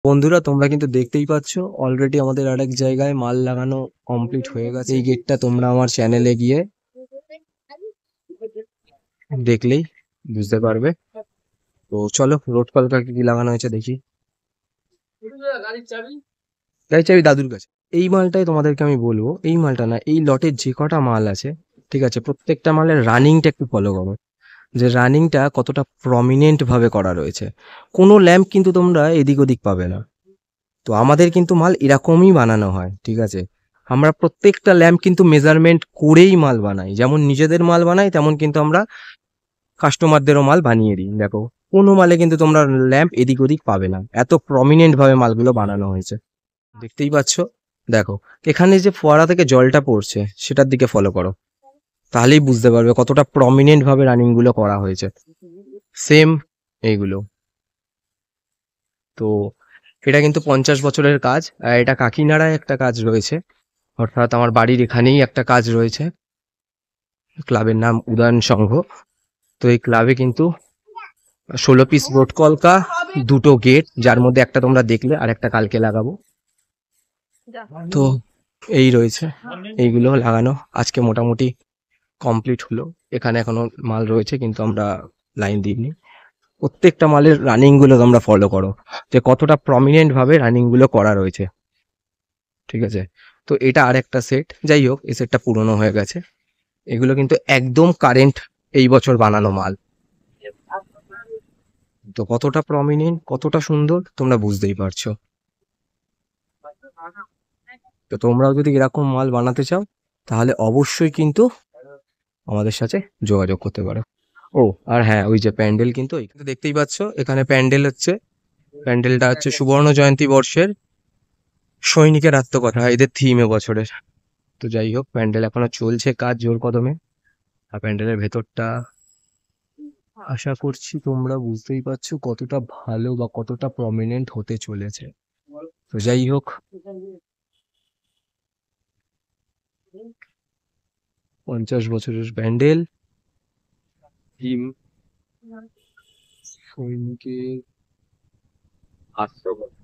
বন্ধুরা তোমরা কিন্তু দেখতেই পাচ্ছ অলরেডি আমাদের আরেক জায়গায় মাল লাগানো কমপ্লিট হয়ে গেছে। এই গেটটা তোমরা আমার চ্যানেলে গিয়ে দেখলেই বুঝতে পারবে। তো চলো রোড কলকা কি লাগানো হয়েছে দেখি। গাড়ির চাবি দাদুর কাছে। এই মালটাই তোমাদেরকে আমি বলবো, এই মালটা না, এই লটের যে কটা মাল আছে, ঠিক আছে, প্রত্যেকটা মালের রানিংটা একটু ফলো করো, যে রানিংটা কতটা প্রমিনেন্ট ভাবে করা রয়েছে। কোনো ল্যাম্প কিন্তু তোমরা এদিক ওদিক পাবে না। তো আমাদের কিন্তু মাল এরকমই বানানো হয়, ঠিক আছে। আমরা প্রত্যেকটা ল্যাম্প কিন্তু মেজারমেন্ট করেই মাল বানাই, যেমন নিজেদের মাল বানাই তেমন কিন্তু আমরা কাস্টমারদেরও মাল বানিয়ে দিই। দেখো কোনো মালে কিন্তু তোমরা ল্যাম্প এদিক ওদিক পাবে না, এত প্রমিনেন্ট ভাবে মালগুলো বানানো হয়েছে। দেখতেই পাচ্ছ, দেখো এখানে যে ফোয়ারা থেকে জলটা পড়ছে সেটার দিকে ফলো করো, তাহলেই বুঝতে পারবে কতটা প্রমিনেন্ট ভাবে রানিং গুলো করা হয়েছে। সেম এইগুলো। তো এটা কিন্তু 50 বছরের কাজ, আর এটা কাকিনাড়ায় একটা কাজ রয়েছে, অর্থাৎ আমার বাড়ির এখানেই একটা কাজ রয়েছে। ক্লাবের নাম উদয়ন সংঘ। তো এই ক্লাবে কিন্তু 16 পিস রোড কলকা, দুটো গেট, যার মধ্যে একটা তোমরা দেখলে আর একটা কালকে লাগাবো। তো এই রয়েছে, এইগুলো লাগানো আজকে মোটামুটি কমপ্লিট হলো। এখানে এখনো মাল রয়েছে কিন্তু আমরা লাইন দিইনি। প্রত্যেকটা মালের রানিং গুলো তোমরা ফলো করো, যে কতটা প্রমিনেন্ট ভাবে রানিং গুলো করা রয়েছে, ঠিক আছে। তো এটা আর একটা সেট, যাই হোক এই সেটটা পুরনো হয়ে গেছে। এগুলো কিন্তু একদম কারেন্ট, এই বছর বানানো মাল। তো কতটা প্রমিনেন্ট, কতটা সুন্দর তোমরা বুঝতেই পারছো। তো তোমরাও যদি এরকম মাল বানাতে চাও তাহলে অবশ্যই কিন্তু আমাদের সাথে যোগাযোগ করতে পারো। ও আর হ্যাঁ, ওই যে প্যান্ডেল কিন্তু এখানে দেখতেই পাচ্ছ, এখানে প্যান্ডেল হচ্ছে। প্যান্ডেলটা হচ্ছে সুবর্ণ জয়ন্তী বর্ষের সৈনিকের আত্মকথা, এদের থিম এবছরের। তো যাই হোক প্যান্ডেল এখনো চলছে কাজ জোর কদমে। আর প্যান্ডেলের ভেতরটা আশা করছি তোমরা বুঝতেই পারছো কতটা ভালো বা কতটা প্রমিনেন্ট হতে চলেছে। তো যাই হোক, 50 বছরের প্যান্ডেল, থিম সৈনিকের আত্মকথা।